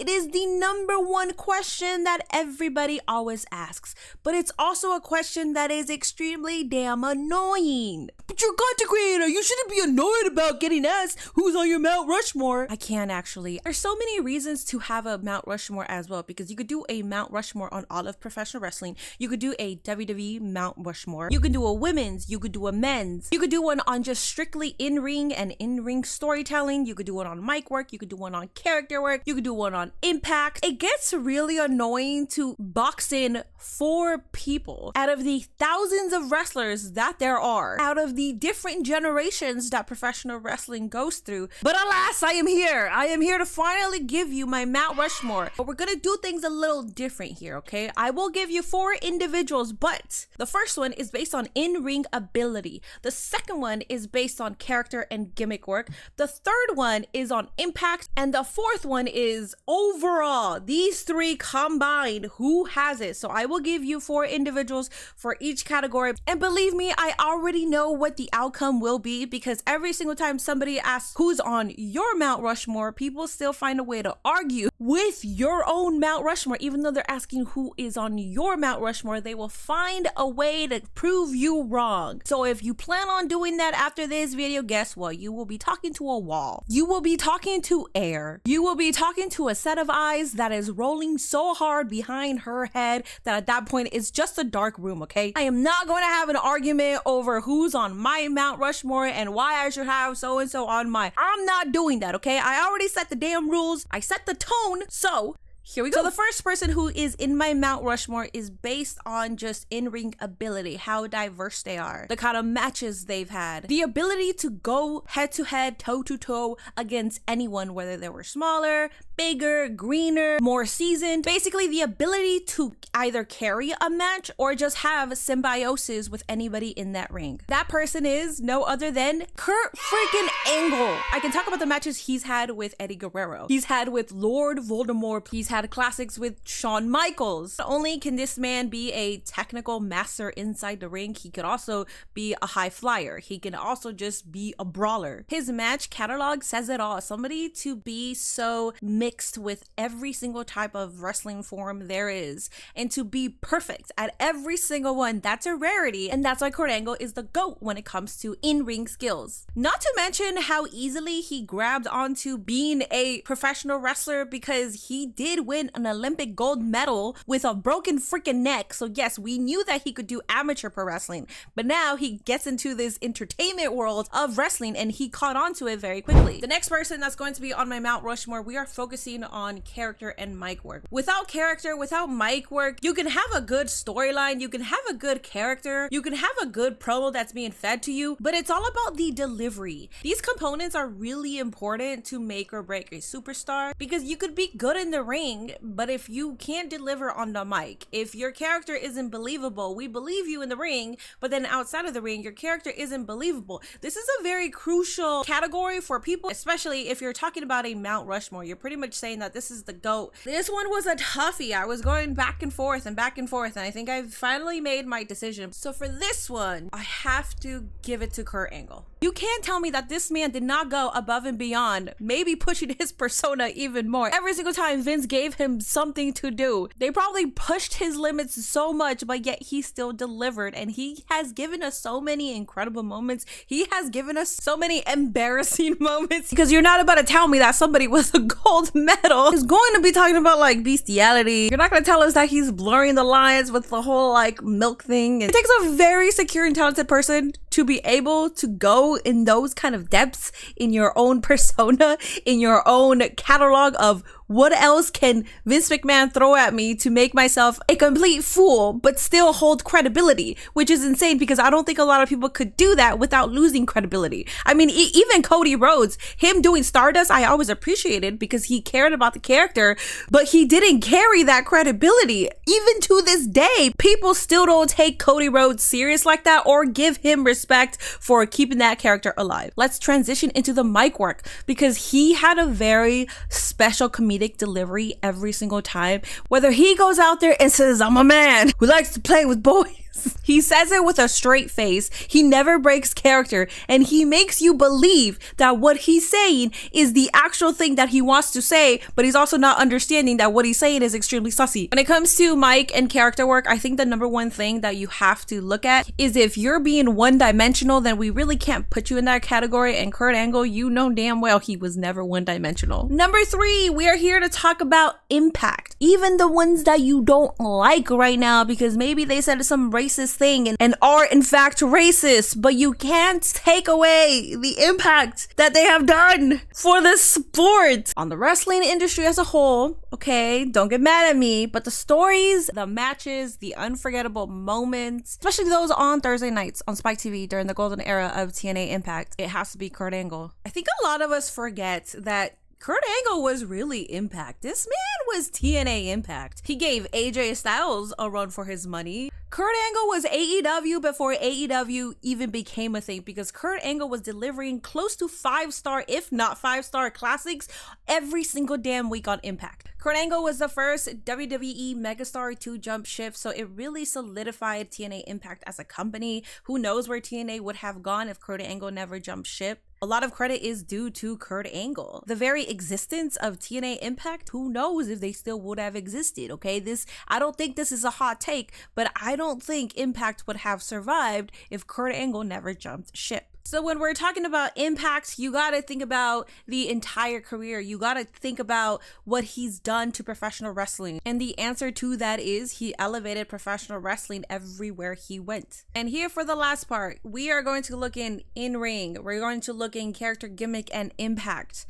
It is the #1 question that everybody always asks, but it's also a question that is extremely damn annoying. But you're a content creator, you shouldn't be annoyed about getting asked who's on your Mount Rushmore. I can't actually. There's so many reasons to have a Mount Rushmore as well, because you could do a Mount Rushmore on all of professional wrestling. You could do a WWE Mount Rushmore. You could do a women's, you could do a men's. You could do one on just strictly in-ring and in-ring storytelling. You could do one on mic work. You could do one on character work. You could do one on impact. It gets really annoying to box in 4 people out of the thousands of wrestlers that there are, out of the different generations that professional wrestling goes through. But alas, I am here. I am here to finally give you my Mount Rushmore. But we're gonna do things a little different here, okay? I will give you 4 individuals, but the first one is based on in-ring ability. The second one is based on character and gimmick work. The third one is on impact. And the fourth one is overall. These 3 combined, who has it? So I will give you 4 individuals for each category. And believe me, I already know what the outcome will be, because every single time somebody asks who's on your Mount Rushmore, people still find a way to argue with your own Mount Rushmore. Even though they're asking who is on your Mount Rushmore, they will find a way to prove you wrong. So if you plan on doing that after this video, guess what? You will be talking to a wall. You will be talking to air. You will be talking to a set of eyes that is rolling so hard behind her head that at that point it's just a dark room, okay? I am not going to have an argument over who's on my Mount Rushmore and why I should have so-and-so on mine. I'm not doing that, okay? I already set the damn rules. I set the tone, so here we go. So the first person who is in my Mount Rushmore is based on just in-ring ability, how diverse they are, the kind of matches they've had, the ability to go head-to-head, toe-to-toe against anyone, whether they were smaller, bigger, greener, more seasoned. Basically, the ability to either carry a match or just have symbiosis with anybody in that ring. That person is no other than Kurt freaking Angle. I can talk about the matches he's had with Eddie Guerrero. He's had with Lord Voldemort. He's had classics with Shawn Michaels. Not only can this man be a technical master inside the ring, he could also be a high flyer. He can also just be a brawler. His match catalog says it all. Somebody to be so mixed with every single type of wrestling form there is, and to be perfect at every single one, that's a rarity. And that's why Kurt Angle is the GOAT when it comes to in-ring skills. Not to mention how easily he grabbed onto being a professional wrestler, because he did win an Olympic gold medal with a broken freaking neck. So yes, we knew that he could do amateur pro wrestling, but now he gets into this entertainment world of wrestling and he caught on to it very quickly. The next person that's going to be on my Mount Rushmore, we are focusing on character and mic work. Without character, without mic work, you can have a good storyline, you can have a good character, you can have a good promo that's being fed to you, but it's all about the delivery. These components are really important to make or break a superstar, because you could be good in the ring, but if you can't deliver on the mic, if your character isn't believable, we believe you in the ring, but then outside of the ring, your character isn't believable. This is a very crucial category for people, especially if you're talking about a Mount Rushmore. You're pretty much saying that this is the GOAT. This one was a toughie. I was going back and forth, and I think I've finally made my decision. So for this one, I have to give it to Kurt Angle. You can't tell me that this man did not go above and beyond, maybe pushing his persona even more. Every single time Vince gave him something to do, they probably pushed his limits so much, but yet he still delivered. And he has given us so many incredible moments. He has given us so many embarrassing moments, because you're not about to tell me that somebody with a gold medal is going to be talking about like bestiality. You're not going to tell us that he's blurring the lines with the whole like milk thing. It takes a very secure and talented person to be able to go in those kind of depths in your own persona, in your own catalog of what else can Vince McMahon throw at me to make myself a complete fool but still hold credibility, which is insane, because I don't think a lot of people could do that without losing credibility. I mean, even Cody Rhodes, him doing Stardust, I always appreciated because he cared about the character, but he didn't carry that credibility. Even to this day, people still don't take Cody Rhodes serious like that or give him respect for keeping that character alive. Let's transition into the mic work, because he had a very special comedic delivery every single time. Whether he goes out there and says, "I'm a man who likes to play with boys," He says it with a straight face. He never breaks character, and he makes you believe that what he's saying is the actual thing that he wants to say, but he's also not understanding that what he's saying is extremely sussy. When it comes to mic and character work, I think the number one thing that you have to look at is if you're being one-dimensional, then we really can't put you in that category, and Kurt Angle, you know damn well he was never one-dimensional. Number 3, we are here to talk about impact. Even the ones that you don't like right now because maybe they said some racist thing and are in fact racist, but you can't take away the impact that they have done for the sport on the wrestling industry as a whole. Okay, don't get mad at me, but the stories, the matches, the unforgettable moments, especially those on Thursday nights on Spike TV during the golden era of TNA Impact, it has to be Kurt Angle. I think a lot of us forget that Kurt Angle was really Impact. This man was TNA Impact. He gave AJ Styles a run for his money. Kurt Angle was AEW before AEW even became a thing because Kurt Angle was delivering close to 5-star, if not 5-star classics every single damn week on Impact. Kurt Angle was the first WWE megastar to jump ship, so it really solidified TNA Impact as a company. Who knows where TNA would have gone if Kurt Angle never jumped ship? A lot of credit is due to Kurt Angle. The very existence of TNA Impact, who knows if they still would have existed, okay? I don't think this is a hot take, but I don't think Impact would have survived if Kurt Angle never jumped ship. So when we're talking about impact, you gotta think about the entire career. You gotta think about what he's done to professional wrestling. And the answer to that is he elevated professional wrestling everywhere he went. And here for the last part, we are going to look in ring. We're going to look in character gimmick and impact.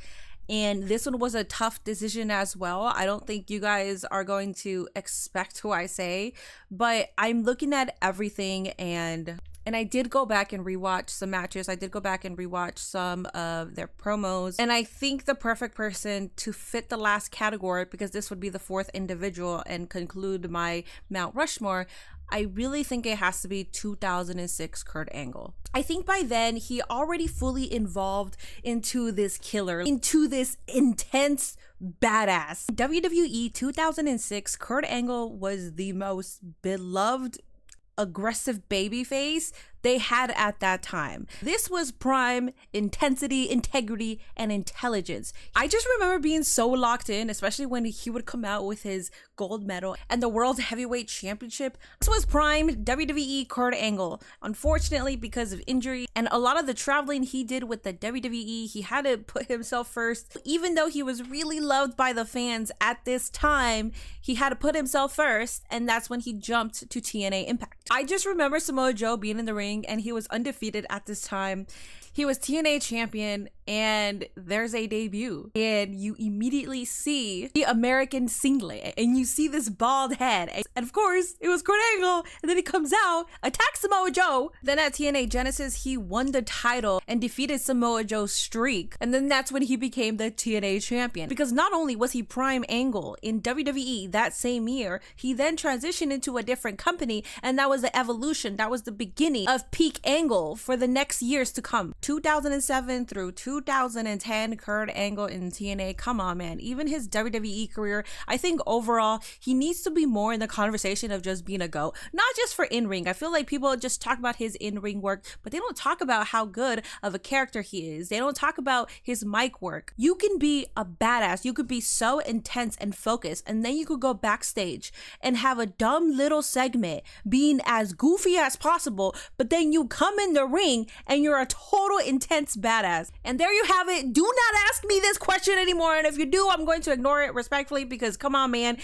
And this one was a tough decision as well. I don't think you guys are going to expect who I say, but I'm looking at everything and I did go back and rewatch some matches. I did go back and rewatch some of their promos. And I think the perfect person to fit the last category, because this would be the 4th individual and conclude my Mount Rushmore, I really think it has to be 2006 Kurt Angle. I think by then he already fully evolved into this killer, into this intense badass. WWE 2006 Kurt Angle was the most beloved aggressive babyface they had at that time. This was prime intensity, integrity, and intelligence. I just remember being so locked in, especially when he would come out with his gold medal and the World Heavyweight Championship. This was prime WWE Kurt Angle. Unfortunately, because of injury and a lot of the traveling he did with the WWE, he had to put himself first. Even though he was really loved by the fans at this time, he had to put himself first, and that's when he jumped to TNA Impact. I just remember Samoa Joe being in the ring and he was undefeated at this time. He was TNA champion and there's a debut and you immediately see the American singlet and you see this bald head. And of course, it was Kurt Angle, and then he comes out, attacks Samoa Joe. Then at TNA Genesis, he won the title and defeated Samoa Joe's streak. And then that's when he became the TNA champion. Because not only was he prime Angle in WWE that same year, he then transitioned into a different company, and that was the evolution. That was the beginning of peak Angle for the next years to come. 2007 through 2010, Kurt Angle in TNA. Come on, man. Even his WWE career, I think overall, he needs to be more in the conversation of just being a GOAT. Not just for in-ring. I feel like people just talk about his in-ring work, but they don't talk about how good of a character he is. They don't talk about his mic work. You can be a badass. You could be so intense and focused, and then you could go backstage and have a dumb little segment being as goofy as possible, but then you come in the ring and you're a total intense badass. And there you have it. Do not ask me this question anymore, and if you do, I'm going to ignore it respectfully because come on, man.